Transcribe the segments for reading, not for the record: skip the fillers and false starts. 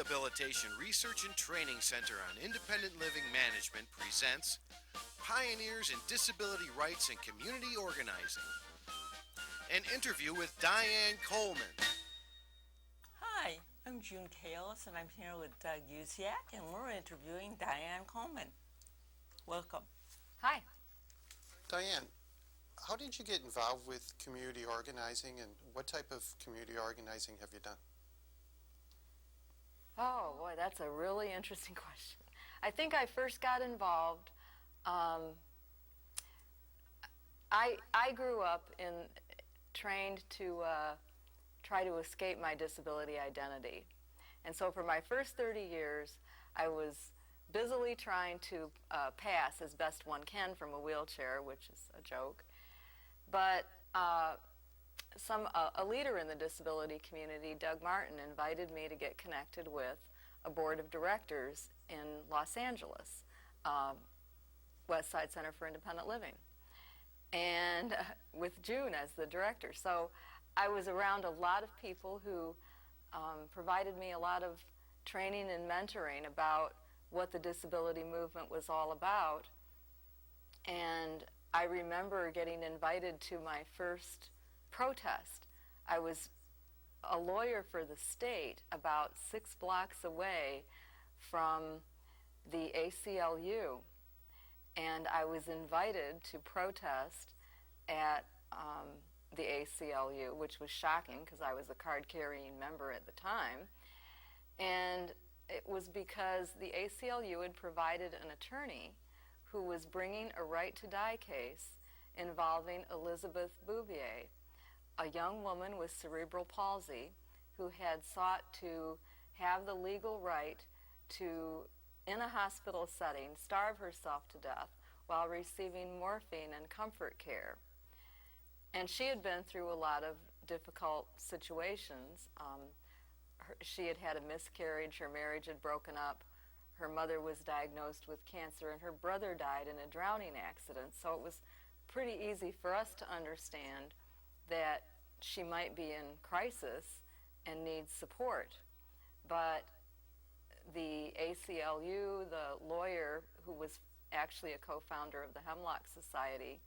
Rehabilitation Research and Training Center on Independent Living Management presents Pioneers in Disability Rights and Community Organizing. An interview with Diane Coleman. Hi, I'm June Kalis, and I'm here with Doug Usiak, and we're interviewing Diane Coleman. Welcome. Hi. Diane, how did you get involved with community organizing, and what type of community organizing have you done? Oh boy, that's a really interesting question. I think I first got involved. I grew up trained to try to escape my disability identity, and so for my first 30 years, I was busily trying to pass as best one can from a wheelchair, which is a joke. But a leader in the disability community, Doug Martin, invited me to get connected with a board of directors in Los Angeles, West Side Center for Independent Living, and with June as the director. So I was around a lot of people who provided me a lot of training and mentoring about what the disability movement was all about. And I remember getting invited to my first protest. I was a lawyer for the state about 6 blocks away from the ACLU, and I was invited to protest at the ACLU, which was shocking because I was a card-carrying member at the time. And it was because the ACLU had provided an attorney who was bringing a right-to-die case involving Elizabeth Bouvier, a young woman with cerebral palsy who had sought to have the legal right to, in a hospital setting, starve herself to death while receiving morphine and comfort care. And she had been through a lot of difficult situations. She had had a miscarriage, her marriage had broken up, her mother was diagnosed with cancer, and her brother died in a drowning accident. So it was pretty easy for us to understand that she might be in crisis and needs support. But the ACLU, the lawyer who was actually a co-founder of the Hemlock Society,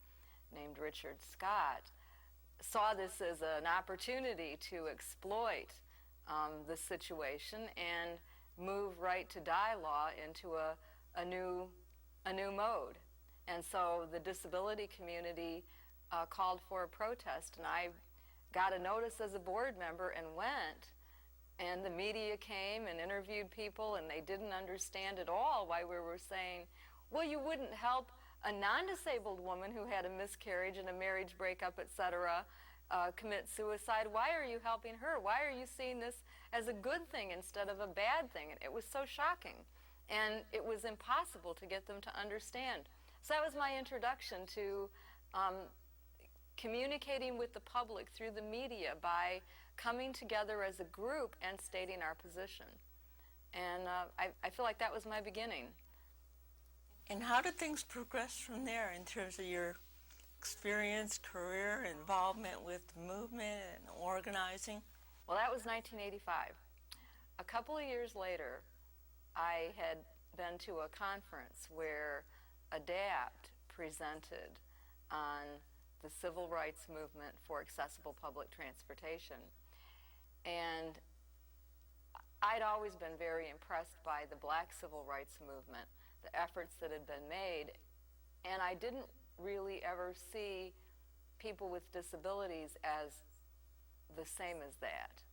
named Richard Scott, saw this as an opportunity to exploit the situation and move right-to-die law into a new mode. And so the disability community called for a protest, and I got a notice as a board member and went, and the media came and interviewed people, and they didn't understand at all why we were saying, well, you wouldn't help a non-disabled woman who had a miscarriage and a marriage breakup, etc., commit suicide. Why are you helping her? Why are you seeing this as a good thing instead of a bad thing? And it was so shocking, and it was impossible to get them to understand. So that was my introduction to communicating with the public through the media by coming together as a group and stating our position. And I feel like that was my beginning. And how did things progress from there in terms of your experience, career, involvement with the movement and organizing? Well, that was 1985. A couple of years later, I had been to a conference where ADAPT presented on the civil rights movement for accessible public transportation. And I'd always been very impressed by the black civil rights movement, the efforts that had been made, and I didn't really ever see people with disabilities as the same as that.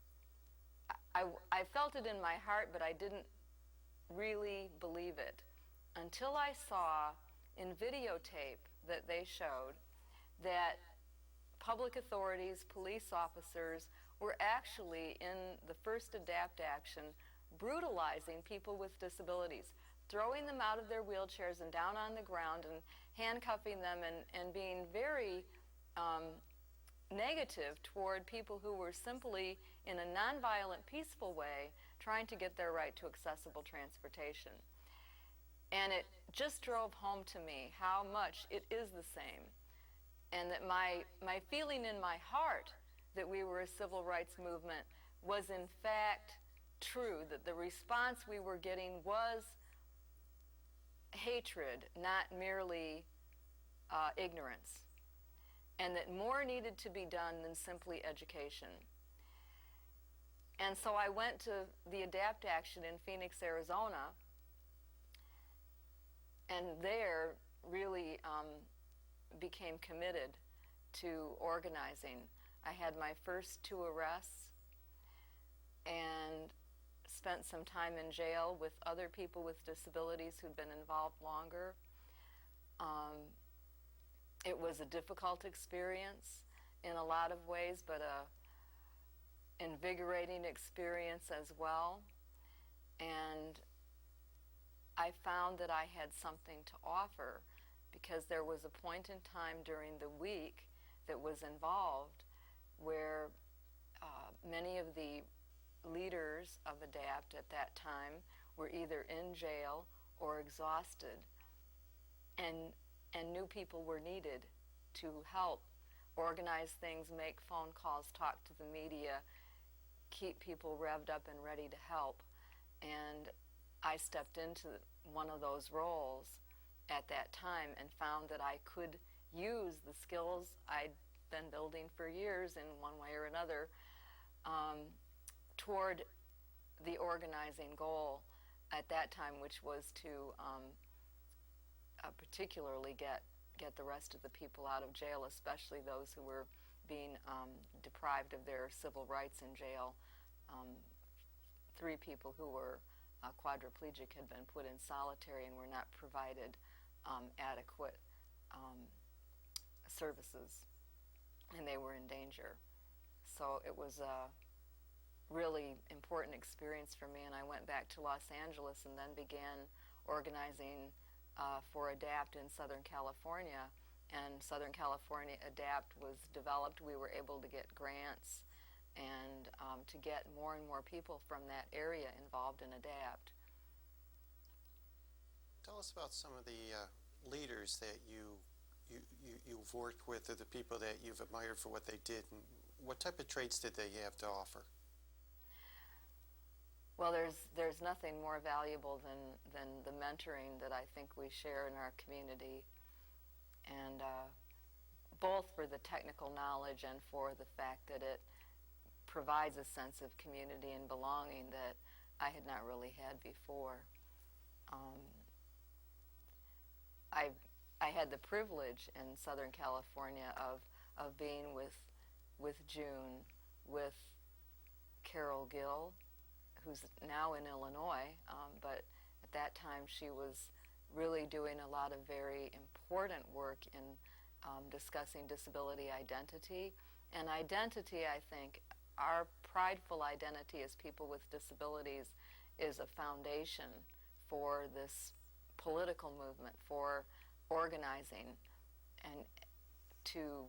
I felt it in my heart, but I didn't really believe it until I saw in videotape that they showed that public authorities, police officers, were actually, in the first ADAPT action, brutalizing people with disabilities, throwing them out of their wheelchairs and down on the ground and handcuffing them and being very negative toward people who were simply, in a nonviolent, peaceful way, trying to get their right to accessible transportation. And it just drove home to me how much it is the same, and that my feeling in my heart that we were a civil rights movement was in fact true, that the response we were getting was hatred, not merely ignorance, and that more needed to be done than simply education. And so I went to the ADAPT Action in Phoenix, Arizona, and there really became committed to organizing. I had my first 2 arrests and spent some time in jail with other people with disabilities who'd been involved longer. It was a difficult experience in a lot of ways, but a invigorating experience as well. And I found that I had something to offer, because there was a point in time during the week that was involved where many of the leaders of ADAPT at that time were either in jail or exhausted, and new people were needed to help organize things, make phone calls, talk to the media, keep people revved up and ready to help. And I stepped into one of those roles at that time and found that I could use the skills I'd been building for years in one way or another toward the organizing goal at that time, which was to particularly get the rest of the people out of jail, especially those who were being deprived of their civil rights in jail. 3 people who were quadriplegic had been put in solitary and were not provided adequate services, and they were in danger. So it was a really important experience for me, and I went back to Los Angeles and then began organizing for ADAPT in Southern California. And Southern California ADAPT was developed. We were able to get grants and to get more and more people from that area involved in ADAPT. Tell us about some of the leaders that you've worked with, or the people that you've admired for what they did, and what type of traits did they have to offer? Well, there's nothing more valuable than the mentoring that I think we share in our community, and both for the technical knowledge and for the fact that it provides a sense of community and belonging that I had not really had before. I had the privilege in Southern California of being with June, with Carol Gill, who's now in Illinois, but at that time she was really doing a lot of very important work in discussing disability identity. And identity, I think, our prideful identity as people with disabilities is a foundation for this political movement, for organizing, and to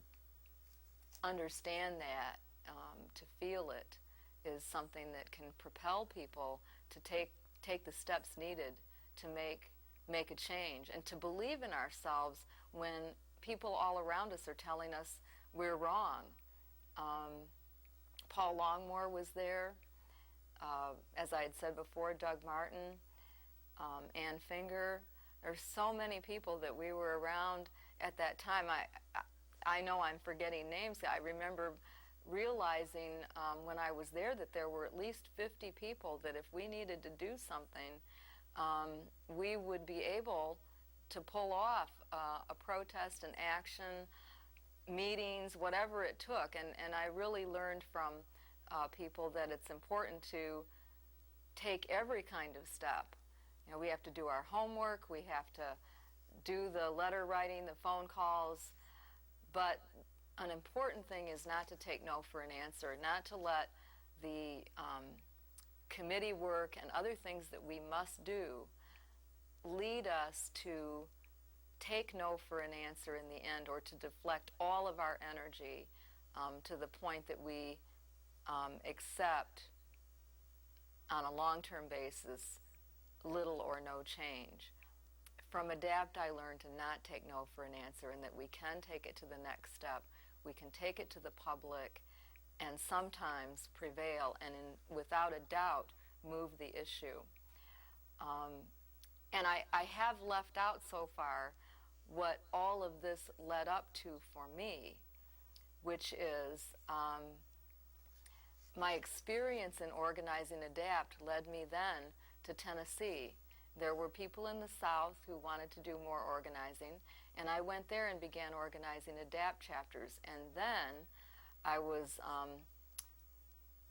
understand that, to feel it, is something that can propel people to take the steps needed to make a change, and to believe in ourselves when people all around us are telling us we're wrong. Paul Longmore was there. As I had said before, Doug Martin, Ann Finger. There's so many people that we were around at that time. I know I'm forgetting names. I remember realizing when I was there that there were at least 50 people that if we needed to do something, we would be able to pull off a protest, an action, meetings, whatever it took. And I really learned from people that it's important to take every kind of step. You know, we have to do our homework, we have to do the letter writing, the phone calls, but an important thing is not to take no for an answer, not to let the committee work and other things that we must do lead us to take no for an answer in the end, or to deflect all of our energy to the point that we accept on a long-term basis little or no change. From ADAPT, I learned to not take no for an answer, and that we can take it to the next step. We can take it to the public and sometimes prevail, and without a doubt move the issue. And I have left out so far what all of this led up to for me, which is my experience in organizing ADAPT led me then to Tennessee. There were people in the South who wanted to do more organizing, and I went there and began organizing ADAPT chapters. And then I was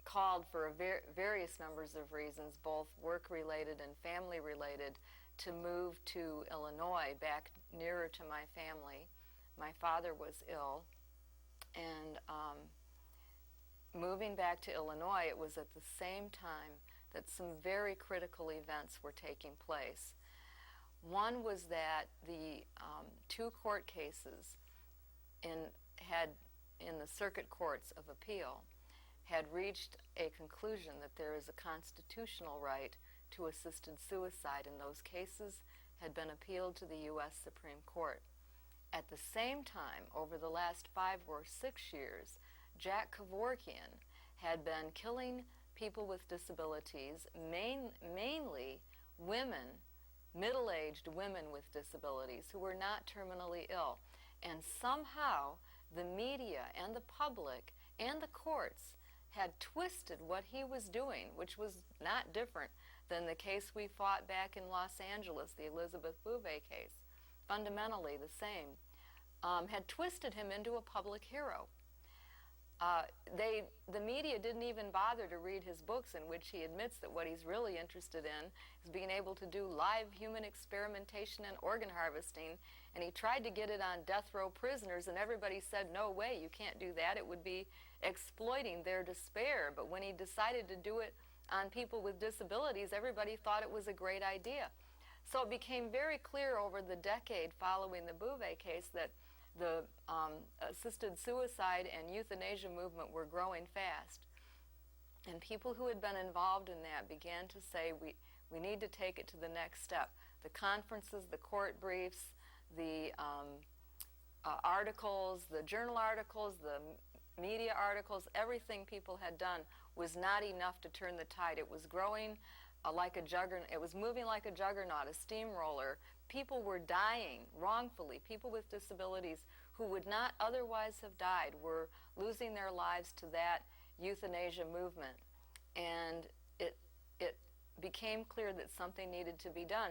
called for various numbers of reasons, both work-related and family-related, to move to Illinois, back nearer to my family. My father was ill, and moving back to Illinois, it was at the same time that some very critical events were taking place. One was that the two court cases in the circuit courts of appeal had reached a conclusion that there is a constitutional right to assisted suicide, and those cases had been appealed to the U.S. Supreme Court. At the same time, over the last 5 or 6 years, Jack Kevorkian had been killing people with disabilities, mainly women, middle-aged women with disabilities who were not terminally ill. And somehow the media and the public and the courts had twisted what he was doing, which was not different than the case we fought back in Los Angeles, the Elizabeth Bouvet case, fundamentally the same, had twisted him into a public hero. The media didn't even bother to read his books, in which he admits that what he's really interested in is being able to do live human experimentation and organ harvesting, and he tried to get it on death row prisoners, and everybody said, no way, you can't do that, it would be exploiting their despair. But when he decided to do it on people with disabilities, everybody thought it was a great idea. So it became very clear over the decade following the Bouvet case that the assisted suicide and euthanasia movement were growing fast. And people who had been involved in that began to say, we need to take it to the next step. The conferences, the court briefs, the articles, the journal articles, the media articles, everything people had done was not enough to turn the tide. It was growing like a juggernaut. It was moving like a juggernaut, a steamroller. People were dying wrongfully. People with disabilities who would not otherwise have died were losing their lives to that euthanasia movement. And it became clear that something needed to be done.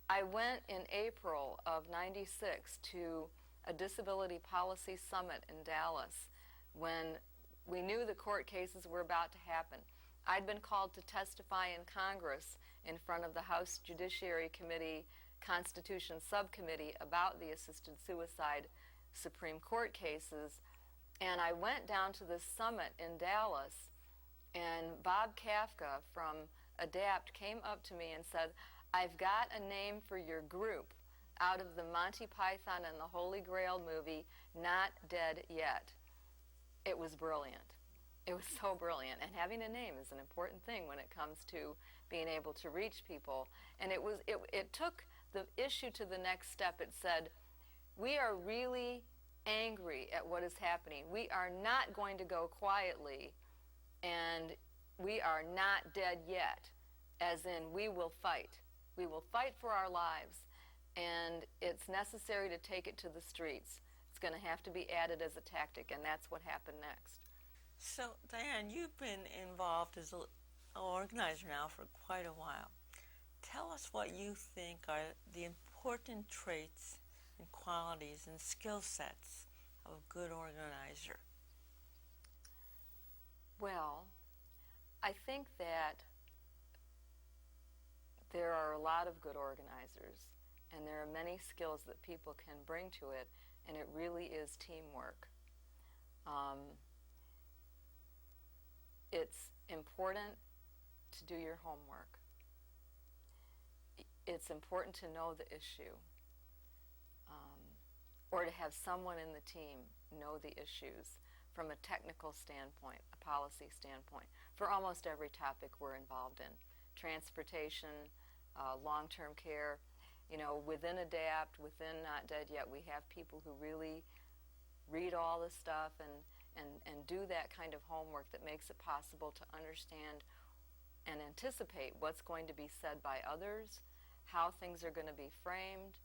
I went in April of '96 to a disability policy summit in Dallas when we knew the court cases were about to happen. I'd been called to testify in Congress in front of the House Judiciary Committee Constitution Subcommittee about the assisted suicide Supreme Court cases, and I went down to this summit in Dallas, and Bob Kafka from ADAPT came up to me and said, I've got a name for your group out of the Monty Python and the Holy Grail movie, Not Dead Yet. It was brilliant. It was so brilliant, and having a name is an important thing when it comes to being able to reach people. And it took the issue to the next step. It said, we are really angry at what is happening. We are not going to go quietly, and we are not dead yet, as in we will fight. We will fight for our lives, and it's necessary to take it to the streets. It's going to have to be added as a tactic, and that's what happened next. So, Diane, you've been involved as an organizer now for quite a while. Tell us what you think are the important traits and qualities and skill sets of a good organizer. Well, I think that there are a lot of good organizers, and there are many skills that people can bring to it, and it really is teamwork. It's important to do your homework. It's important to know the issue, or to have someone in the team know the issues from a technical standpoint, a policy standpoint, for almost every topic we're involved in. Transportation, long-term care, within ADAPT, within Not Dead Yet, we have people who really read all the stuff and do that kind of homework that makes it possible to understand and anticipate what's going to be said by others, how things are going to be framed,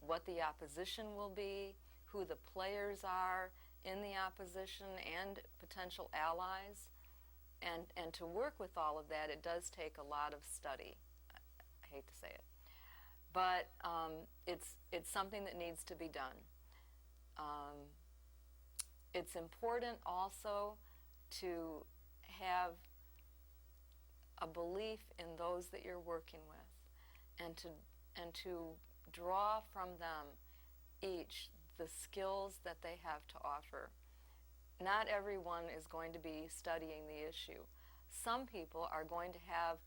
what the opposition will be, who the players are in the opposition and potential allies. And to work with all of that, it does take a lot of study. I hate to say it. But it's something that needs to be done. It's important also to have a belief in those that you're working with, and to draw from them each the skills that they have to offer. Not everyone is going to be studying the issue. Some people are going to have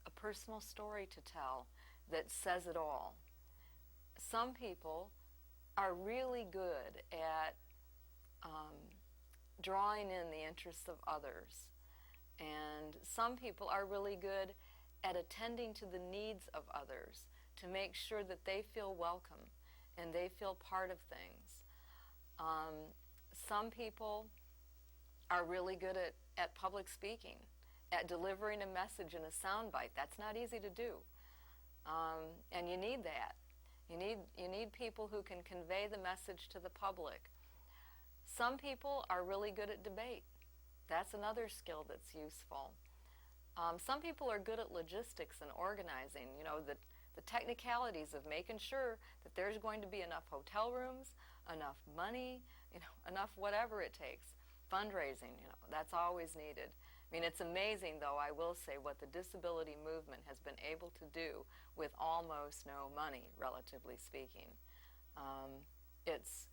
a personal story to tell that says it all. Some people are really good at drawing in the interests of others. And some people are really good at attending to the needs of others to make sure that they feel welcome and they feel part of things. Some people are really good at public speaking, at delivering a message in a soundbite. That's not easy to do. And you need that. You need people who can convey the message to the public. Some people are really good at debate. That's another skill that's useful. Some people are good at logistics and organizing, the technicalities of making sure that there's going to be enough hotel rooms, enough money, enough whatever it takes. Fundraising, that's always needed. I mean, it's amazing, though, I will say, what the disability movement has been able to do with almost no money, relatively speaking. It's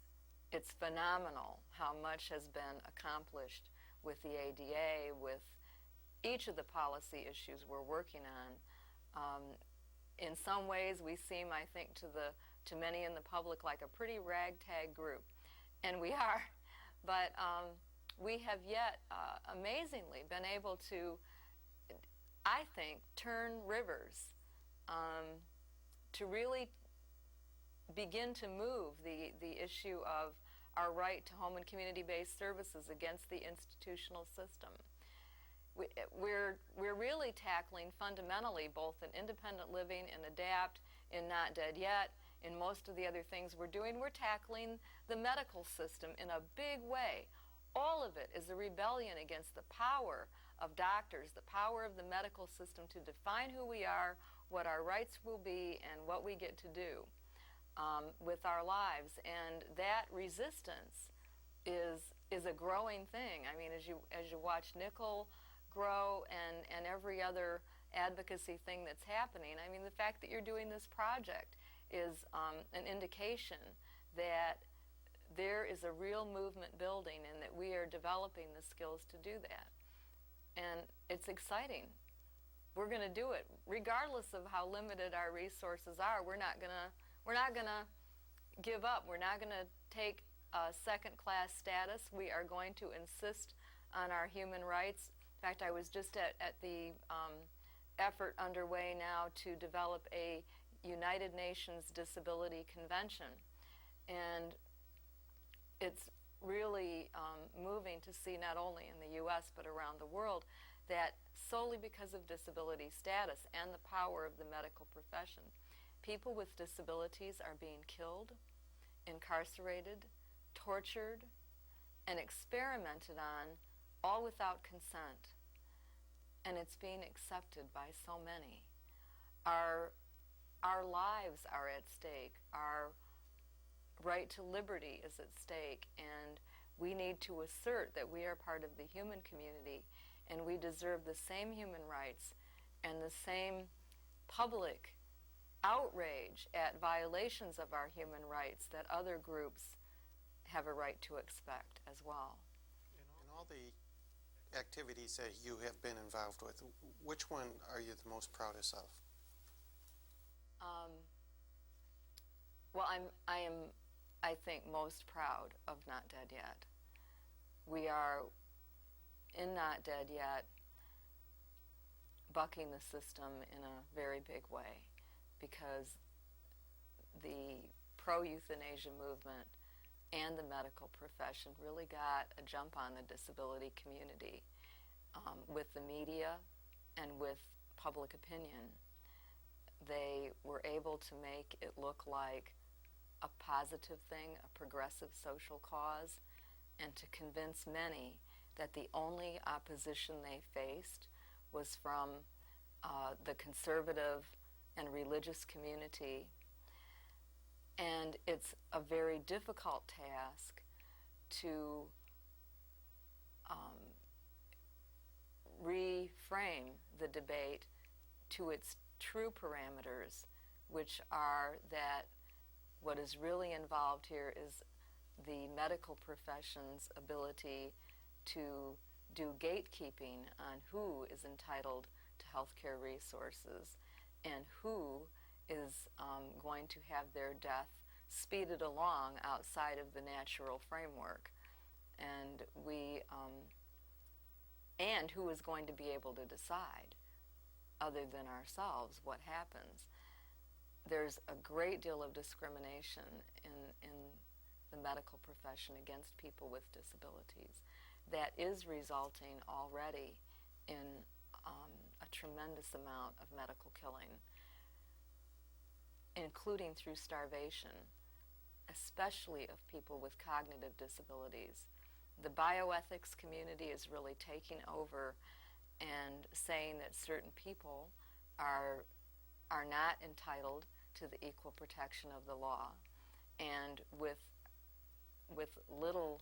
phenomenal how much has been accomplished with the ADA, with each of the policy issues we're working on. In some ways, we seem, I think, to many in the public like a pretty ragtag group, and we are. But we have yet, amazingly, been able to, I think, turn rivers, to really begin to move the issue of our right to home and community-based services against the institutional system. We're really tackling fundamentally both in independent living and ADAPT, in Not Dead Yet, in most of the other things we're doing. We're tackling the medical system in a big way. All of it is a rebellion against the power of doctors, the power of the medical system to define who we are, what our rights will be, and what we get to do with our lives. And that resistance is a growing thing. I mean, as you watch nickel grow and every other advocacy thing that's happening, I mean, the fact that you're doing this project is an indication that there is a real movement building and that we are developing the skills to do that. And it's exciting. We're going to do it regardless of how limited our resources are. We're not going to give up. We're not going to take second-class status. We are going to insist on our human rights. In fact, I was just at the effort underway now to develop a United Nations Disability Convention. And it's really moving to see, not only in the U.S. but around the world, that solely because of disability status and the power of the medical profession, people with disabilities are being killed, incarcerated, tortured, and experimented on, all without consent. And it's being accepted by so many. Our lives are at stake. Our right to liberty is at stake, and we need to assert that we are part of the human community and we deserve the same human rights and the same public outrage at violations of our human rights that other groups have a right to expect as well. In all the activities that you have been involved with, which one are you the most proudest of? Well, I think, most proud of Not Dead Yet. We are, in Not Dead Yet, bucking the system in a very big way, because the pro-euthanasia movement and the medical profession really got a jump on the disability community with the media and with public opinion. They were able to make it look like a positive thing, a progressive social cause, and to convince many that the only opposition they faced was from the conservative and religious community. And it's a very difficult task to reframe the debate to its true parameters, which are that what is really involved here is the medical profession's ability to do gatekeeping on who is entitled to health care resources and who is going to have their death speeded along outside of the natural framework, and and who is going to be able to decide, other than ourselves, what happens. There's a great deal of discrimination in the medical profession against people with disabilities that is resulting already in a tremendous amount of medical killing, including through starvation, especially of people with cognitive disabilities. The bioethics community is really taking over and saying that certain people are not entitled to the equal protection of the law, and with little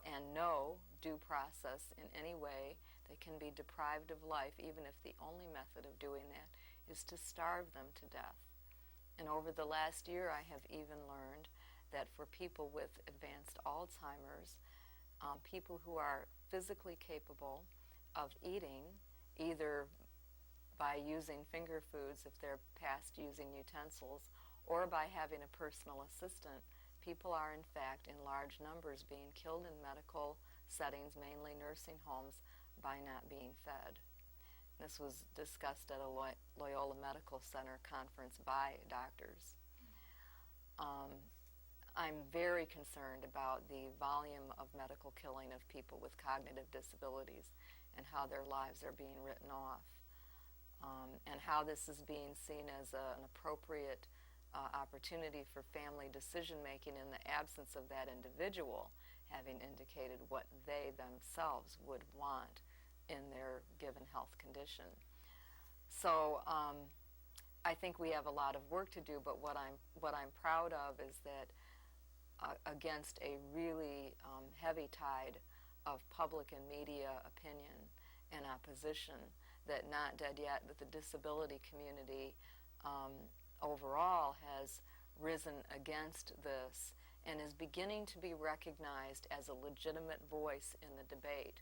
and no due process in any way, they can be deprived of life, even if the only method of doing that is to starve them to death. And over the last year, I have even learned that for people with advanced Alzheimer's, people who are physically capable of eating, either by using finger foods if they're past using utensils, or by having a personal assistant, people are in fact in large numbers being killed in medical settings, mainly nursing homes, by not being fed. This was discussed at a Loyola Medical Center conference by doctors. I'm very concerned about the volume of medical killing of people with cognitive disabilities and how their lives are being written off, and how this is being seen as an appropriate opportunity for family decision-making in the absence of that individual having indicated what they themselves would want in their given health condition. So I think we have a lot of work to do, but what I'm proud of is that against a really heavy tide of public and media opinion and opposition, that Not Dead Yet, but the disability community overall has risen against this and is beginning to be recognized as a legitimate voice in the debate.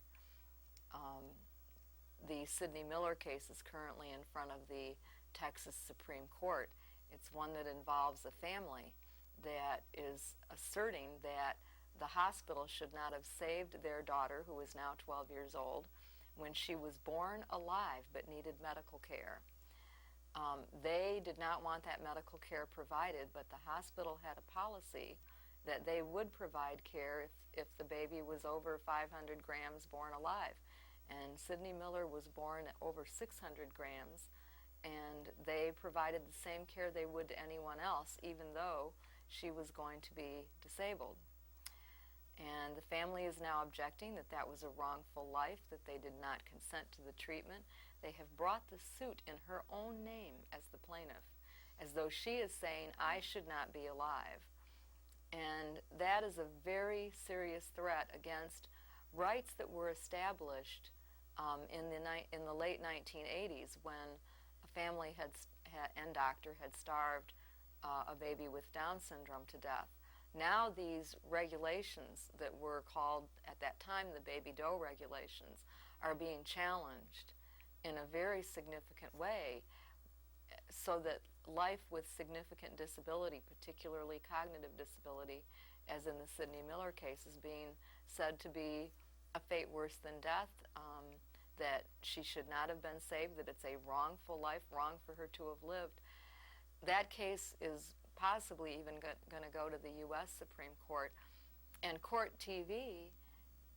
The Sidney Miller case is currently in front of the Texas Supreme Court. It's one that involves a family that is asserting that the hospital should not have saved their daughter, who is now 12 years old, when she was born alive but needed medical care. They did not want that medical care provided, but the hospital had a policy that they would provide care if the baby was over 500 grams born alive. And Sidney Miller was born at over 600 grams, and they provided the same care they would to anyone else, even though she was going to be disabled. And the family is now objecting that that was a wrongful life, that they did not consent to the treatment. They have brought the suit in her own name as the plaintiff, as though she is saying, I should not be alive. And that is a very serious threat against rights that were established in the late 1980s, when a family and doctor had starved a baby with Down syndrome to death. Now these regulations that were called at that time the baby doe regulations are being challenged in a very significant way, so that life with significant disability, particularly cognitive disability, as in the Sidney Miller case, is being said to be a fate worse than death, that she should not have been saved, that it's a wrongful life, wrong for her to have lived. That case is possibly even going to go to the U.S. Supreme Court, and Court TV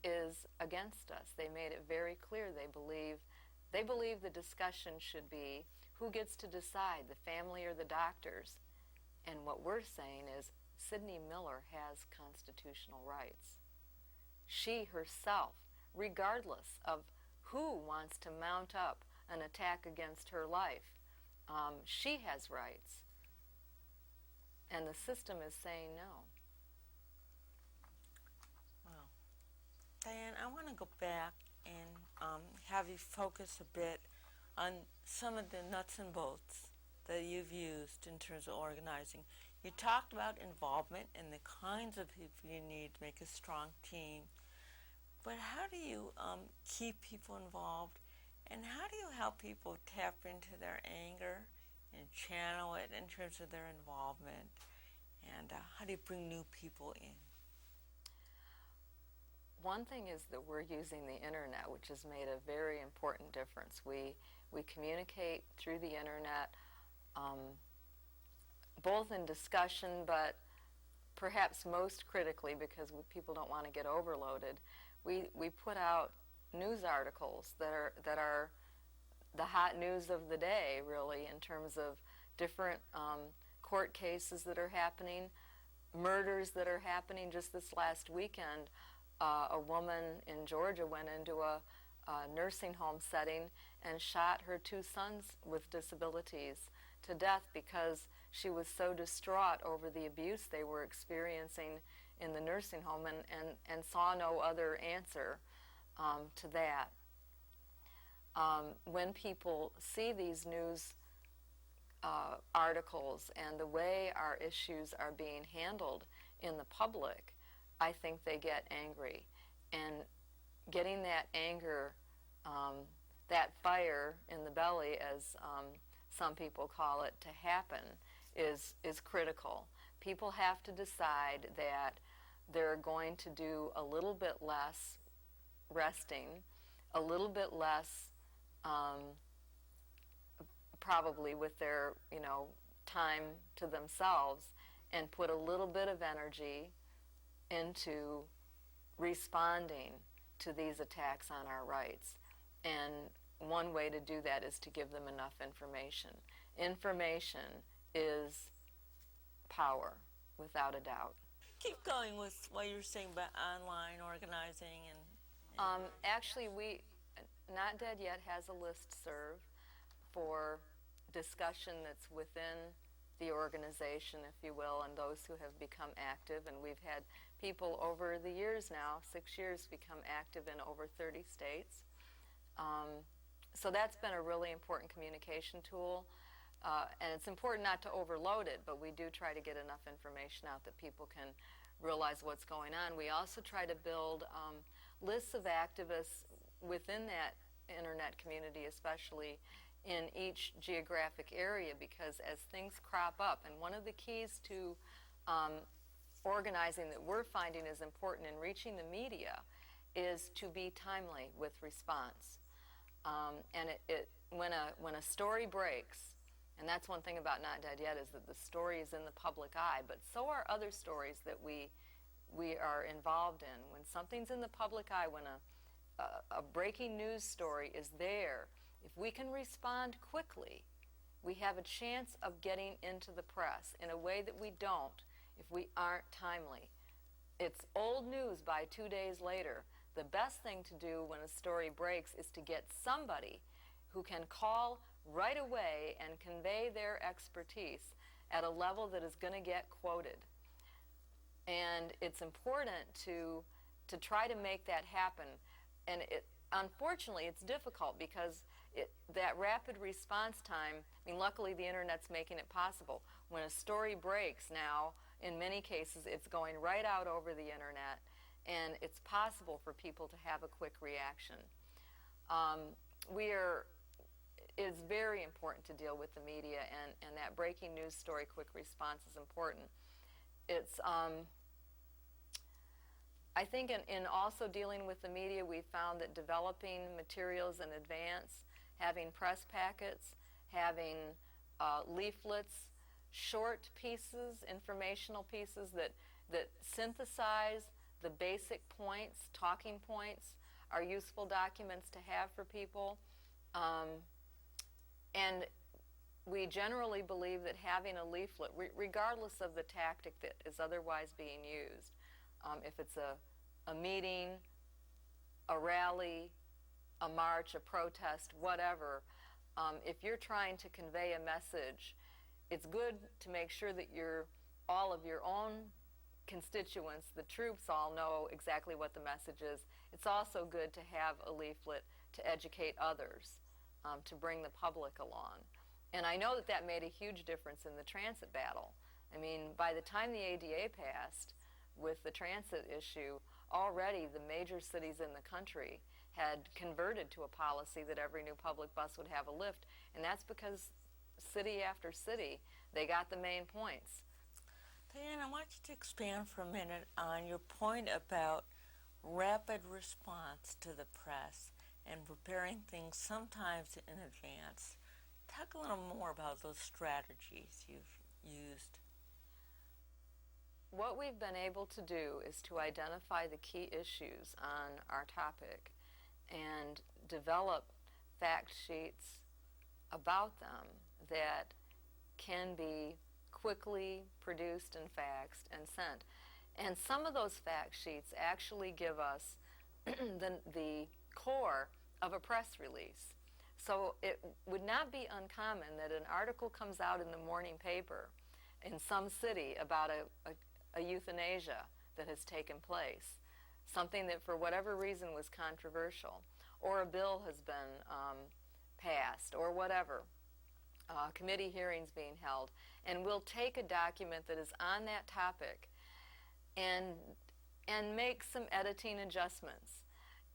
is against us. They made it very clear they believe They believe the discussion should be who gets to decide, the family or the doctors. And what we're saying is Sydney Miller has constitutional rights. She herself, regardless of who wants to mount up an attack against her life, she has rights. And the system is saying no. Well, Diane, I want to go back and have you focus a bit on some of the nuts and bolts that you've used in terms of organizing. You talked about involvement and the kinds of people you need to make a strong team. But how do you keep people involved, and how do you help people tap into their anger and channel it in terms of their involvement, and how do you bring new people in? One thing is that we're using the internet, which has made a very important difference. We communicate through the internet, both in discussion, but perhaps most critically, because people don't want to get overloaded, we put out news articles that are the hot news of the day, really, in terms of different court cases that are happening, murders that are happening. Just this last weekend, a woman in Georgia went into a nursing home setting and shot her 2 sons with disabilities to death because she was so distraught over the abuse they were experiencing in the nursing home and saw no other answer to that. When people see these news articles and the way our issues are being handled in the public, I think they get angry. And getting that anger, that fire in the belly, as some people call it, to happen is critical. People have to decide that they're going to do a little bit less resting, a little bit less probably with their time to themselves, and put a little bit of energy into responding to these attacks on our rights. And one way to do that is to give them enough information. Information is power, without a doubt. Keep going with what you're saying about online organizing and Actually, Not Dead Yet has a listserv for discussion that's within the organization, if you will, and those who have become active. And we've had people over the years now, 6 years, become active in over 30 states. So that's been a really important communication tool. And it's important not to overload it, but we do try to get enough information out that people can realize what's going on. We also try to build lists of activists within that internet community, especially in each geographic area, because as things crop up, and one of the keys to organizing that we're finding is important in reaching the media is to be timely with response. And when a story breaks, and that's one thing about Not Dead Yet, is that the story is in the public eye, but so are other stories that we are involved in. When something's in the public eye, when a breaking news story is there, if we can respond quickly, we have a chance of getting into the press in a way that we don't if we aren't timely. It's old news by 2 days later. The best thing to do when a story breaks is to get somebody who can call right away and convey their expertise at a level that is going to get quoted. And it's important to try to make that happen. And unfortunately, it's difficult because that rapid response time, I mean, luckily the internet's making it possible. When a story breaks now, in many cases, it's going right out over the internet, and it's possible for people to have a quick reaction. It's very important to deal with the media, and that breaking news story quick response is important. It's I think in also dealing with the media, we found that developing materials in advance, having press packets, having leaflets, short pieces, informational pieces that synthesize the basic points, talking points, are useful documents to have for people. And we generally believe that having a leaflet, regardless of the tactic that is otherwise being used, if it's a meeting, a rally, a march, a protest, whatever, if you're trying to convey a message, it's good to make sure that all of your own constituents, the troops, all know exactly what the message is. It's also good to have a leaflet to educate others, to bring the public along. And I know that that made a huge difference in the transit battle. I mean, by the time the ADA passed with the transit issue, already the major cities in the country had converted to a policy that every new public bus would have a lift, and that's because city after city, they got the main points. Diane, I want you to expand for a minute on your point about rapid response to the press and preparing things sometimes in advance. Talk a little more about those strategies you've used. What we've been able to do is to identify the key issues on our topic and develop fact sheets about them that can be quickly produced and faxed and sent. And some of those fact sheets actually give us the core of a press release. So it would not be uncommon that an article comes out in the morning paper in some city about a euthanasia that has taken place, something that for whatever reason was controversial, or a bill has been passed, or whatever, committee hearings being held, and we'll take a document that is on that topic and make some editing adjustments.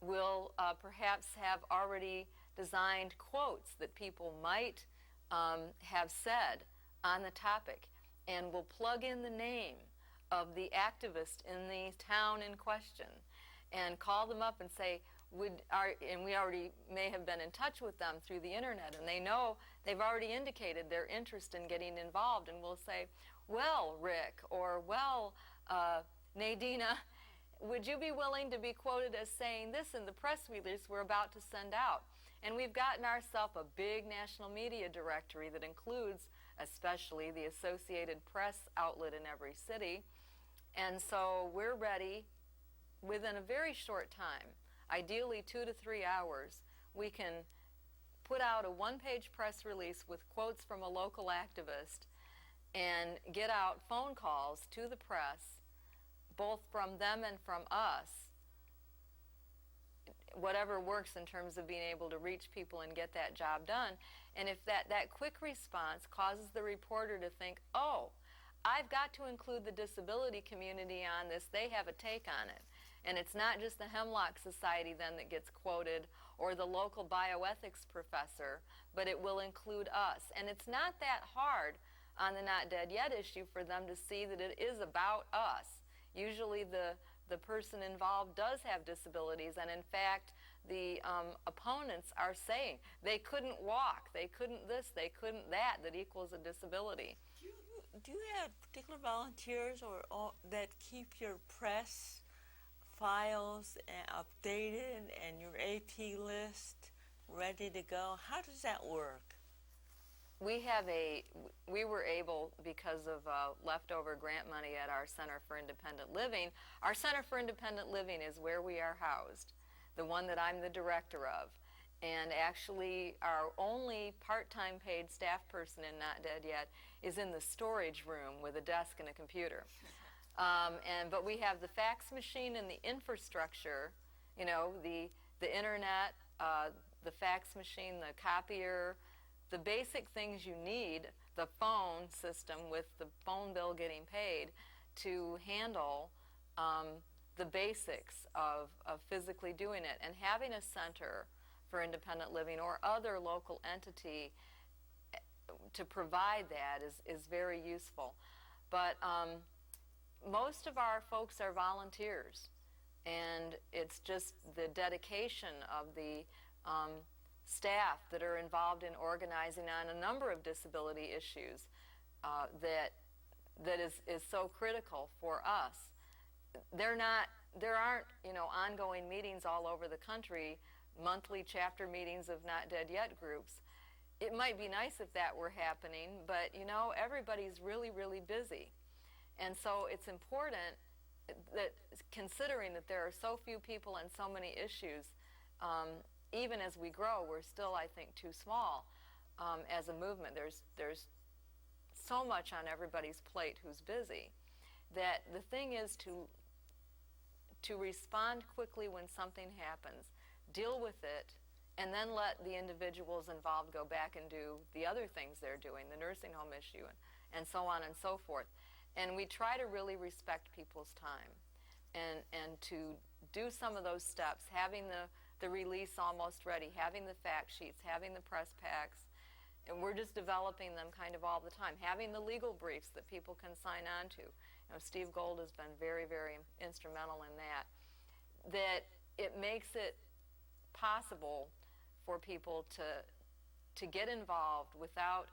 We'll perhaps have already designed quotes that people might have said on the topic, and we'll plug in the name of the activist in the town in question and call them up and say, and we already may have been in touch with them through the internet, and they know they've already indicated their interest in getting involved, and we'll say, well, Rick, or well, Nadina, would you be willing to be quoted as saying this in the press release we're about to send out? And we've gotten ourselves a big national media directory that includes especially the Associated Press outlet in every city. And so we're ready within a very short time, ideally 2 to 3 hours. We can put out a one-page press release with quotes from a local activist and get out phone calls to the press, both from them and from us, whatever works in terms of being able to reach people and get that job done. And if that quick response causes the reporter to think, oh, I've got to include the disability community on this, they have a take on it. And it's not just the Hemlock Society then that gets quoted or the local bioethics professor, but it will include us. And it's not that hard on the Not Dead Yet issue for them to see that it is about us. Usually the person involved does have disabilities, and in fact the opponents are saying they couldn't walk, they couldn't this, they couldn't that equals a disability. Do you have particular volunteers or that keep your press files updated and your AP list ready to go? How does that work? We were able, because of leftover grant money at our Center for Independent Living, our Center for Independent Living is where we are housed, the one that I'm the director of. And actually, our only part-time paid staff person in Not Dead Yet is in the storage room with a desk and a computer. But we have the fax machine and the infrastructure, you know, the internet, the fax machine, the copier, the basic things you need, the phone system with the phone bill getting paid to handle the basics of physically doing it. And having a center for independent living or other local entity to provide that is very useful. But most of our folks are volunteers, and it's just the dedication of the staff that are involved in organizing on a number of disability issues that is so critical for us. There aren't, you know, ongoing meetings all over the country monthly chapter meetings of Not Dead Yet groups. It might be nice if that were happening, but you know, everybody's really, really busy. And so it's important that, considering that there are so few people and so many issues, even as we grow, we're still, I think, too small as a movement. There's so much on everybody's plate who's busy, that the thing is to respond quickly when something happens, deal with it, and then let the individuals involved go back and do the other things they're doing, the nursing home issue, and so on and so forth. And we try to really respect people's time and to do some of those steps, having the release almost ready, having the fact sheets, having the press packs, and we're just developing them kind of all the time, having the legal briefs that people can sign on to. You know, Steve Gold has been very, very instrumental in that. That it makes it possible for people to get involved without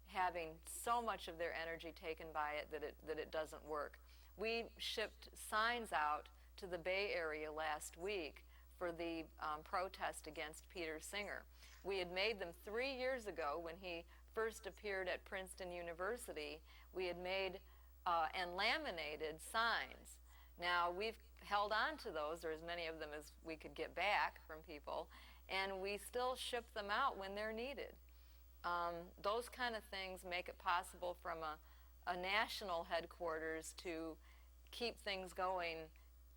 having so much of their energy taken by it that it doesn't work. We shipped signs out to the Bay Area last week for the protest against Peter Singer. We had made them 3 years ago when he first appeared at Princeton University. We had made and laminated signs. Now we've held on to those, or as many of them as we could get back from people, and we still ship them out when they're needed. Those kind of things make it possible from a national headquarters to keep things going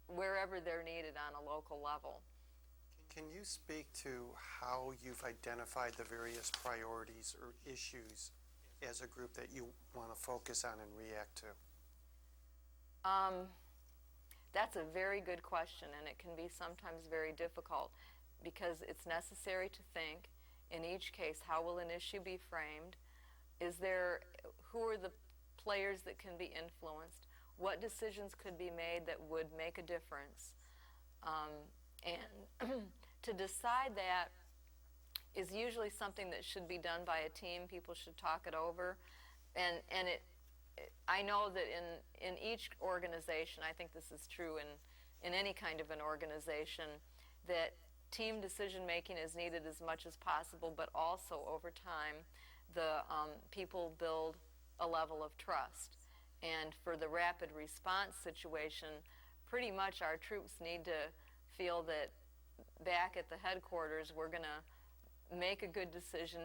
wherever they're needed on a local level. Can you speak to how you've identified the various priorities or issues as a group that you want to focus on and react to? That's a very good question, and it can be sometimes very difficult because it's necessary to think in each case, how will an issue be framed? Who are the players that can be influenced? What decisions could be made that would make a difference? And to decide that is usually something that should be done by a team. People should talk it over. And I know that in each organization, I think this is true in any kind of an organization, that team decision making is needed as much as possible, but also over time, the people build a level of trust. And for the rapid response situation, pretty much our troops need to feel that back at the headquarters, we're going to make a good decision,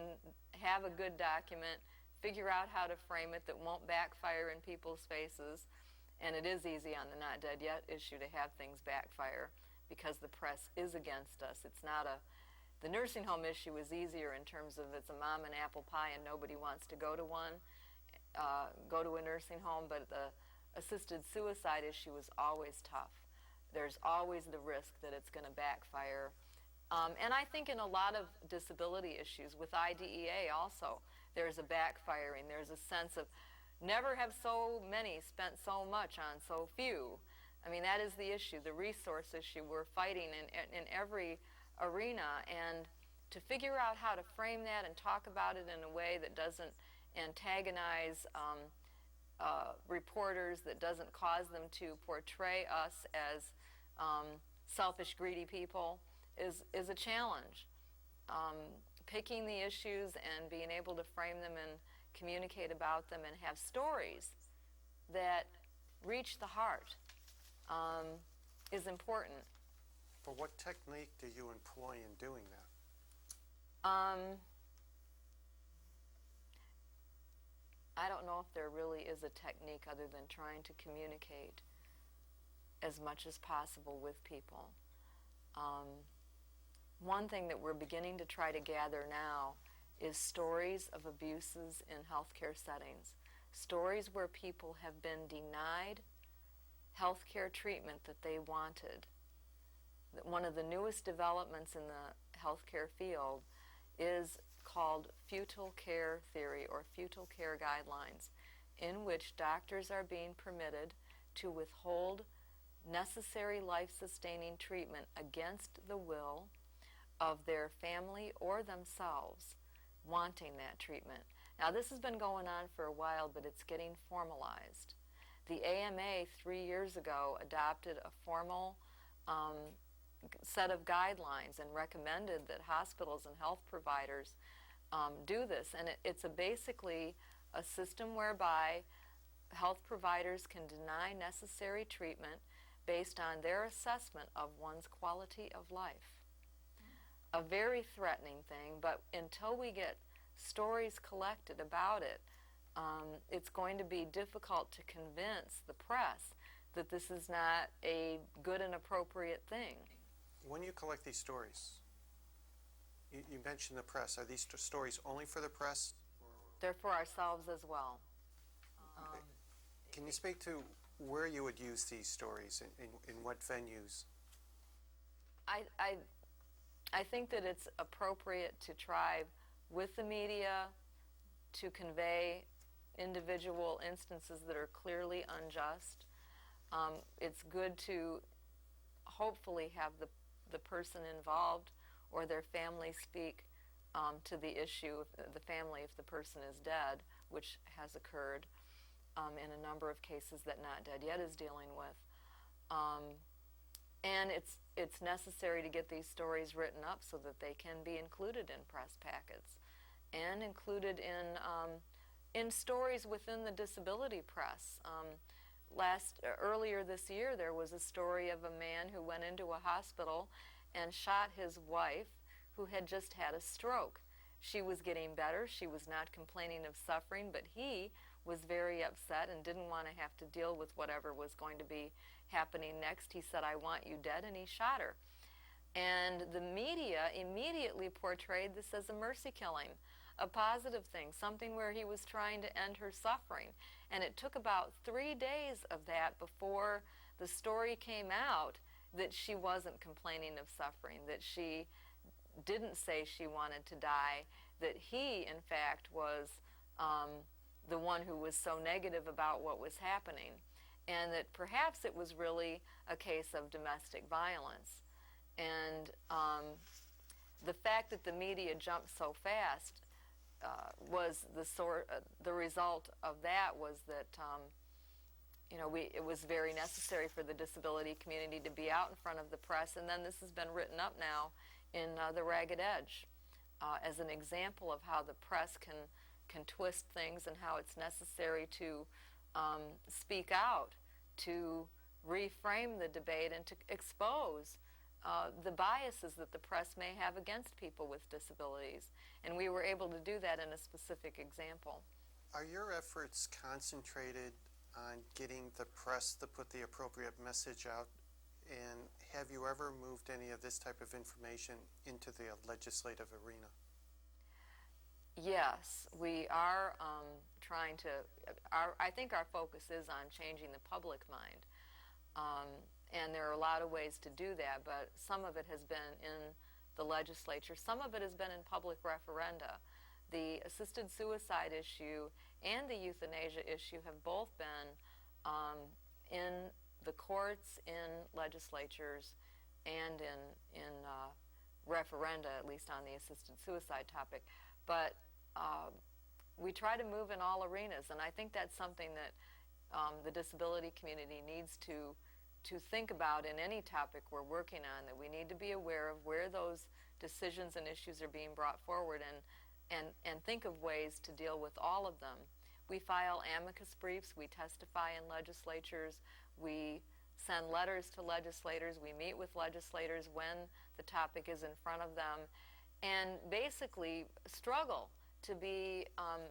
have a good document, figure out how to frame it that won't backfire in people's faces. And it is easy on the Not Dead Yet issue to have things backfire because the press is against us. It's not the nursing home issue is easier in terms of it's a mom and apple pie and nobody wants to go to a nursing home, but the assisted suicide issue is always tough. There's always the risk that it's going to backfire. And I think in a lot of disability issues, with IDEA also, there's a backfiring. There's a sense of never have so many spent so much on so few. I mean, that is the issue, the resource issue we're fighting in every arena. And to figure out how to frame that and talk about it in a way that doesn't antagonize reporters, that doesn't cause them to portray us as selfish, greedy people is a challenge. Picking the issues and being able to frame them and communicate about them and have stories that reach the heart is important. But what technique do you employ in doing that? I don't know if there really is a technique other than trying to communicate as much as possible with people. One thing that we're beginning to try to gather now is stories of abuses in healthcare settings, stories where people have been denied healthcare treatment that they wanted. One of the newest developments in the healthcare field is called futile care theory or futile care guidelines, in which doctors are being permitted to withhold necessary life-sustaining treatment against the will of their family or themselves wanting that treatment. Now, this has been going on for a while, but it's getting formalized. The AMA 3 years ago adopted a formal set of guidelines and recommended that hospitals and health providers do this. And it's basically a system whereby health providers can deny necessary treatment based on their assessment of one's quality of life. A very threatening thing, but until we get stories collected about it, it's going to be difficult to convince the press that this is not a good and appropriate thing. When you collect these stories, you mentioned the press. Are these stories only for the press? They're for ourselves as well. Can you speak to where you would use these stories, in what venues? I think that it's appropriate to try with the media to convey individual instances that are clearly unjust. It's good to hopefully have the person involved or their family speak to the issue, the family if the person is dead, which has occurred in a number of cases that Not Dead Yet is dealing with. And it's necessary to get these stories written up so that they can be included in press packets and included in stories within the disability press. Earlier this year, there was a story of a man who went into a hospital and shot his wife, who had just had a stroke. She was getting better. She was not complaining of suffering, but he was very upset and didn't want to have to deal with whatever was going to be happening next. He said, "I want you dead," and he shot her. And the media immediately portrayed this as a mercy killing, a positive thing, something where he was trying to end her suffering. And it took about 3 days of that before the story came out that she wasn't complaining of suffering, that she didn't say she wanted to die, that he, in fact, was the one who was so negative about what was happening, and that perhaps it was really a case of domestic violence. And the fact that the media jumped so fast was the result of that was that it was very necessary for the disability community to be out in front of the press, and then this has been written up now in the Ragged Edge as an example of how the press can twist things and how it's necessary to speak out, to reframe the debate, and to expose the biases that the press may have against people with disabilities. And we were able to do that in a specific example. Are your efforts concentrated on getting the press to put the appropriate message out? And have you ever moved any of this type of information into the legislative arena? Yes, we are trying to, I think our focus is on changing the public mind. And there are a lot of ways to do that, but some of it has been in the legislature. Some of it has been in public referenda. The assisted suicide issue and the euthanasia issue have both been in the courts, in legislatures, and in referenda, at least on the assisted suicide topic. But we try to move in all arenas, and I think that's something that the disability community needs to think about in any topic we're working on, that we need to be aware of where those decisions and issues are being brought forward and think of ways to deal with all of them. We file amicus briefs, we testify in legislatures, we send letters to legislators, we meet with legislators when the topic is in front of them, and basically struggle to be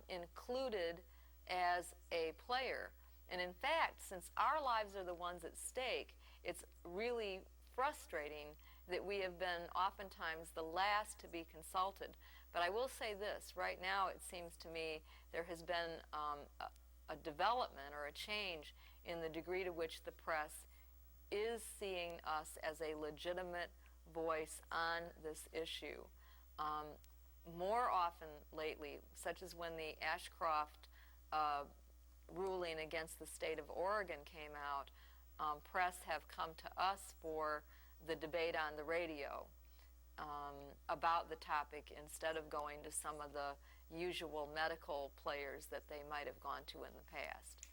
included as a player. And in fact, since our lives are the ones at stake, it's really frustrating that we have been oftentimes the last to be consulted. But I will say this, right now it seems to me there has been a development or a change in the degree to which the press is seeing us as a legitimate voice on this issue. More often lately, such as when the Ashcroft ruling against the state of Oregon came out, press have come to us for the debate on the radio about the topic instead of going to some of the usual medical players that they might have gone to in the past.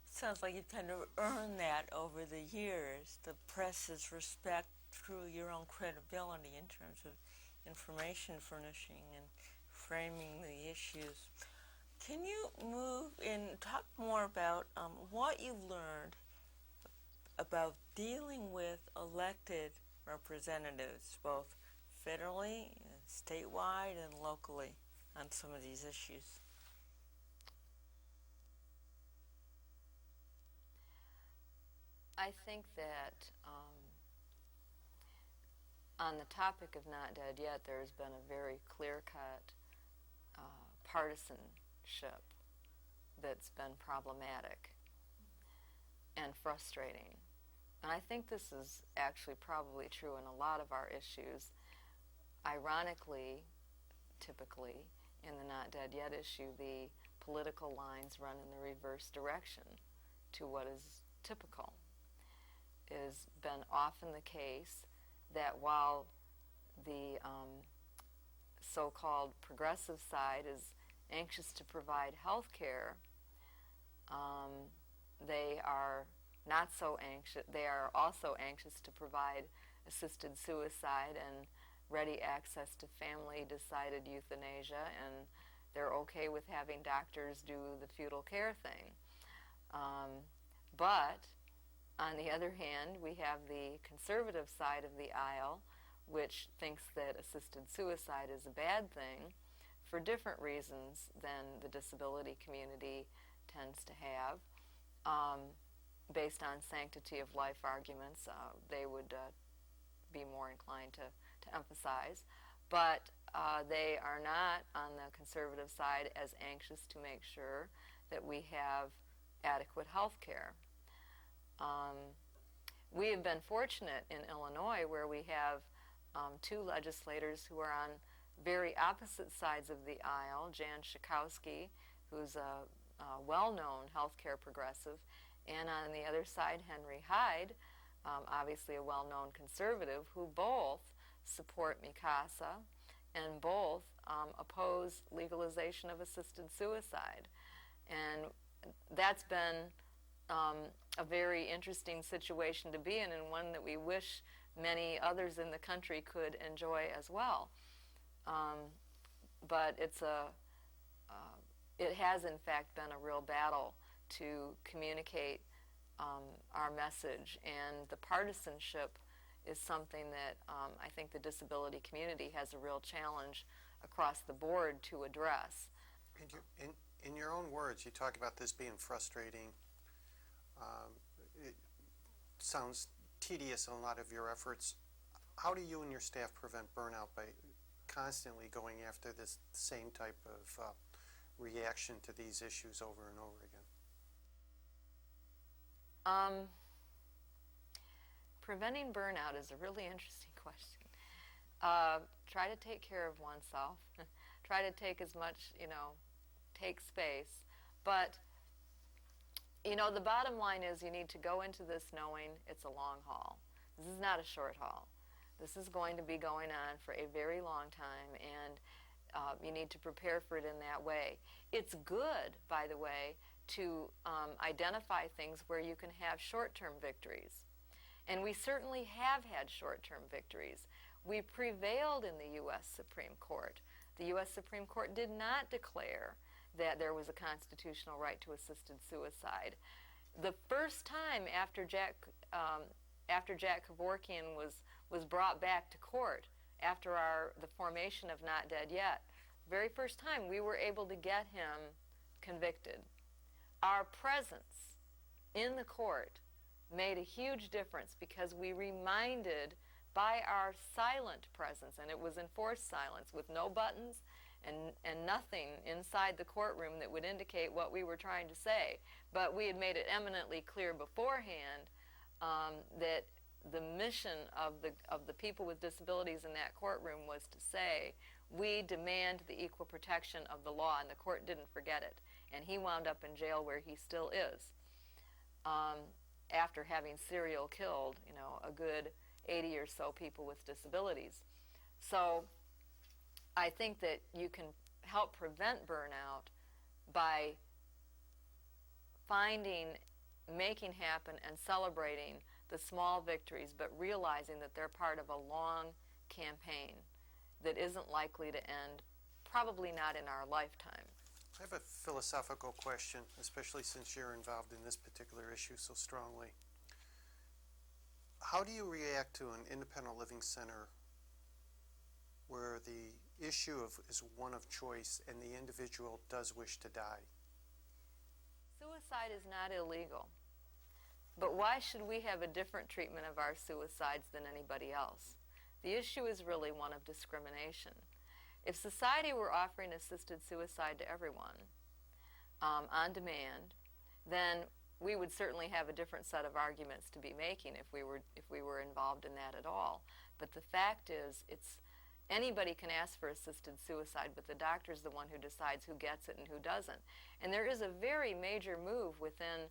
Sounds like you've kind of earned that over the years, the press's respect through your own credibility in terms of information furnishing and framing the issues. Can you move and talk more about what you've learned about dealing with elected representatives, both federally, statewide, and locally, on some of these issues? I think that on the topic of Not Dead Yet, there's been a very clear-cut partisanship that's been problematic and frustrating. And I think this is actually probably true in a lot of our issues. Ironically, typically, in the Not Dead Yet issue, the political lines run in the reverse direction to what is typical. It has been often the case that while the so-called progressive side is anxious to provide health care, they are not so anxious. They are also anxious to provide assisted suicide and ready access to family-decided euthanasia, and they're okay with having doctors do the feudal care thing. But on the other hand, we have the conservative side of the aisle, which thinks that assisted suicide is a bad thing for different reasons than the disability community tends to have. Based on sanctity of life arguments, they would be more inclined to emphasize. But they are not, on the conservative side, as anxious to make sure that we have adequate health care. We have been fortunate in Illinois where we have two legislators who are on very opposite sides of the aisle. Jan Schakowsky, who's a well-known healthcare progressive, and on the other side, Henry Hyde, obviously a well-known conservative, who both support MICASA and both oppose legalization of assisted suicide. And that's been a very interesting situation to be in, and one that we wish many others in the country could enjoy as well. But it has in fact been a real battle to communicate our message, and the partisanship is something that I think the disability community has a real challenge across the board to address. In your own words, you talk about this being frustrating. It sounds tedious in a lot of your efforts. How do you and your staff prevent burnout by constantly going after this same type of reaction to these issues over and over again? Preventing burnout is a really interesting question. Try to take care of oneself. Try to take as much, take space. But, the bottom line is you need to go into this knowing it's a long haul. This is not a short haul. This is going to be going on for a very long time, and you need to prepare for it in that way. It's good, by the way, to identify things where you can have short-term victories. And we certainly have had short-term victories. We prevailed in the U.S. Supreme Court. The U.S. Supreme Court did not declare that there was a constitutional right to assisted suicide. The first time after Jack Kevorkian was brought back to court after the formation of Not Dead Yet, very first time we were able to get him convicted. Our presence in the court made a huge difference because we reminded by our silent presence, and it was enforced silence with no buttons and nothing inside the courtroom that would indicate what we were trying to say. But we had made it eminently clear beforehand that the mission of the people with disabilities in that courtroom was to say, we demand the equal protection of the law, and the court didn't forget it. And he wound up in jail where he still is, after having serial killed, a good 80 or so people with disabilities. So I think that you can help prevent burnout by finding, making happen, and celebrating the small victories, but realizing that they're part of a long campaign that isn't likely to end, probably not in our lifetime. I have a philosophical question, especially since you're involved in this particular issue so strongly. How do you react to an independent living center where the issue is one of choice and the individual does wish to die? Suicide is not illegal, but why should we have a different treatment of our suicides than anybody else? The issue is really one of discrimination. If society were offering assisted suicide to everyone on demand, then we would certainly have a different set of arguments to be making if we were involved in that at all. But the fact is, anybody can ask for assisted suicide, but the doctor's the one who decides who gets it and who doesn't. And there is a very major move within,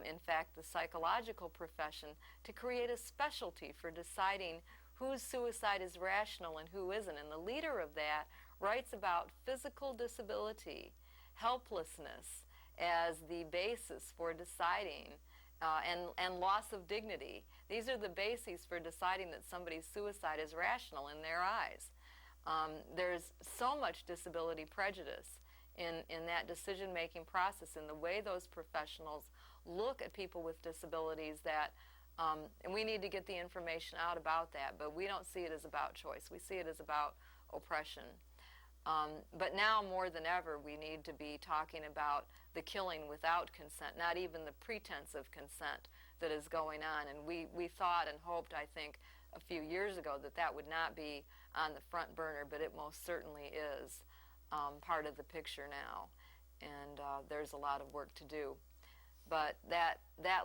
in fact, the psychological profession to create a specialty for deciding whose suicide is rational and who isn't. And the leader of that writes about physical disability, helplessness as the basis for deciding, and loss of dignity. These are the bases for deciding that somebody's suicide is rational in their eyes. There's so much disability prejudice in that decision-making process, in the way those professionals look at people with disabilities, that and we need to get the information out about that, but we don't see it as about choice. We see it as about oppression. But now more than ever, we need to be talking about the killing without consent, not even the pretense of consent that is going on. And we thought and hoped, I think, a few years ago that that would not be on the front burner, but it most certainly is part of the picture now. And there's a lot of work to do. But that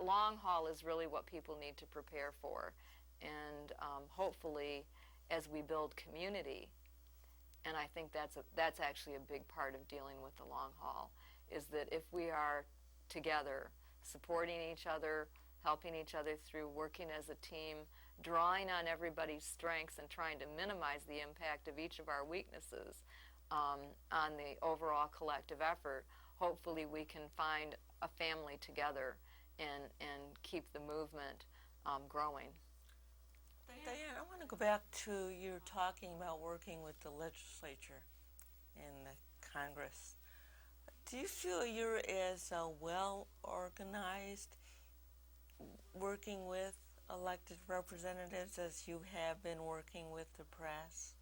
long haul is really what people need to prepare for. And hopefully, as we build community, and I think that's actually a big part of dealing with the long haul, is that if we are together, supporting each other, helping each other through, working as a team, drawing on everybody's strengths and trying to minimize the impact of each of our weaknesses on the overall collective effort, hopefully we can find a family together and keep the movement growing. Diane, I want to go back to you talking about working with the legislature and the Congress. Do you feel you're as well organized working with elected representatives as you have been working with the press?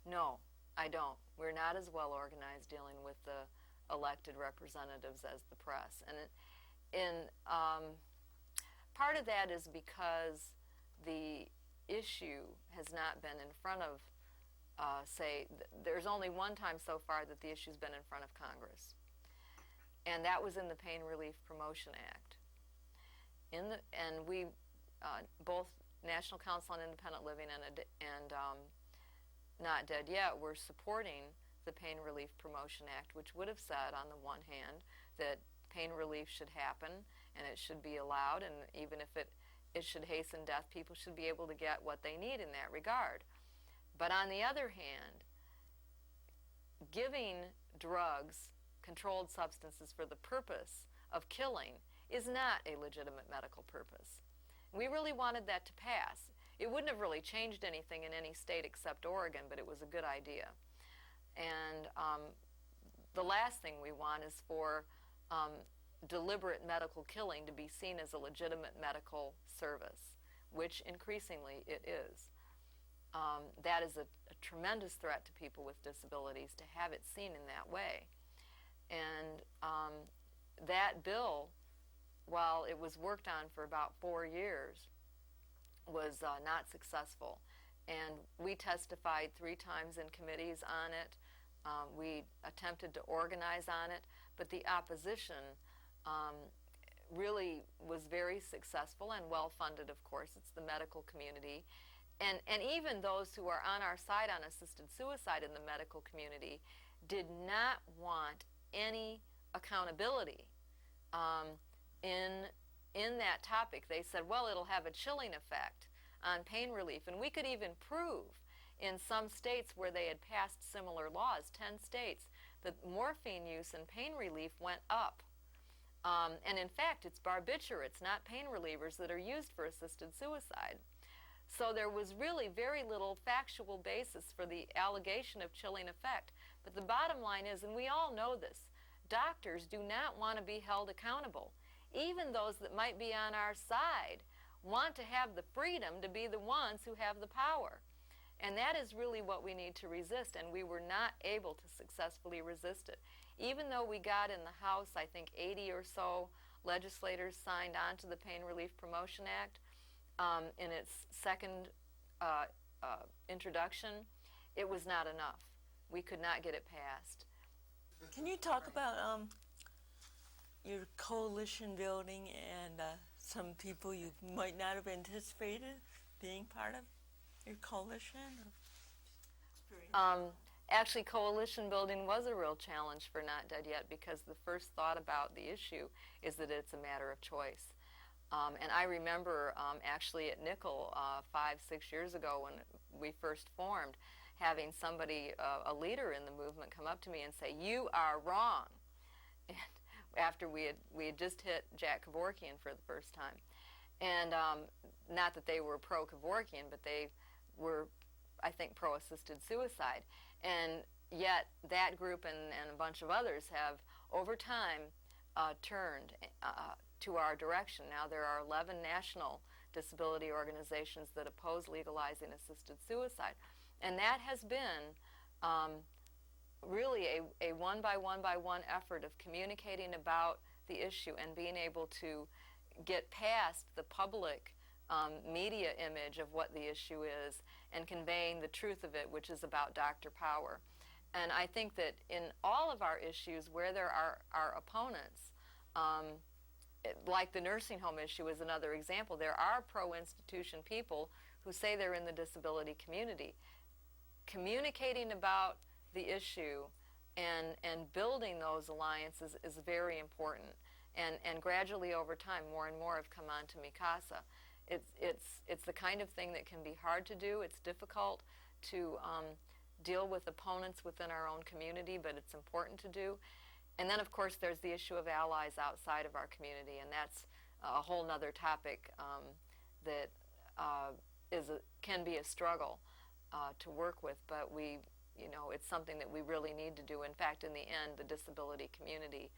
No, I don't. We're not as well organized dealing with the elected representatives as the press. And part of that is because the issue has not been in front of, there's only one time so far that the issue's been in front of Congress. And that was in the Pain Relief Promotion Act. And we, both National Council on Independent Living and Not Dead Yet, were supporting the Pain Relief Promotion Act, which would have said, on the one hand, that pain relief should happen and it should be allowed, and even if it should hasten death, people should be able to get what they need in that regard. But on the other hand, giving drugs, controlled substances, for the purpose of killing is not a legitimate medical purpose. We really wanted that to pass. It wouldn't have really changed anything in any state except Oregon, but it was a good idea. And the last thing we want is for deliberate medical killing to be seen as a legitimate medical service, which increasingly it is. That is a tremendous threat to people with disabilities, to have it seen in that way. And that bill, while it was worked on for about 4 years, was not successful. And we testified 3 times in committees on it. We attempted to organize on it, but the opposition really was very successful and well-funded, of course. It's the medical community. And even those who are on our side on assisted suicide in the medical community did not want any accountability in that topic. They said, well, it'll have a chilling effect on pain relief. And we could even prove in some states where they had passed similar laws, 10 states, that morphine use and pain relief went up And in fact, it's barbiturates, not pain relievers, that are used for assisted suicide. So there was really very little factual basis for the allegation of chilling effect. But the bottom line is, and we all know this, doctors do not want to be held accountable. Even those that might be on our side want to have the freedom to be the ones who have the power. And that is really what we need to resist, and we were not able to successfully resist it. Even though we got in the House, I think 80 or so legislators signed on to the Pain Relief Promotion Act in its second introduction, it was not enough. We could not get it passed. Can you talk about your coalition building and some people you might not have anticipated being part of your coalition? Actually, coalition building was a real challenge for Not Dead Yet, because the first thought about the issue is that it's a matter of choice. And I remember actually at Nickel 5-6 years ago when we first formed, having somebody, a leader in the movement, come up to me and say, "You are wrong." And after we had just hit Jack Kevorkian for the first time. And not that they were pro-Kevorkian, but they were, I think, pro-assisted suicide. And yet that group and a bunch of others have, over time, turned to our direction. Now there are 11 national disability organizations that oppose legalizing assisted suicide. And that has been really a one-by-one effort of communicating about the issue and being able to get past the public media image of what the issue is and conveying the truth of it, which is about doctor power. And I think that in all of our issues where there are opponents, like the nursing home issue is another example, there are pro-institution people who say they're in the disability community. Communicating about the issue and building those alliances is very important. And gradually over time, more and more have come on to MICASA. It's the kind of thing that can be hard to do. It's difficult to deal with opponents within our own community, but it's important to do. And then, of course, there's the issue of allies outside of our community, and that's a whole nother topic that can be a struggle to work with, but it's something that we really need to do. In fact, in the end, the disability community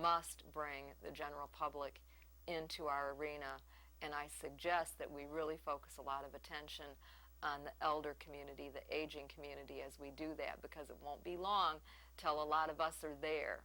must bring the general public into our arena, and I suggest that we really focus a lot of attention on the elder community, the aging community, as we do that, because it won't be long till a lot of us are there.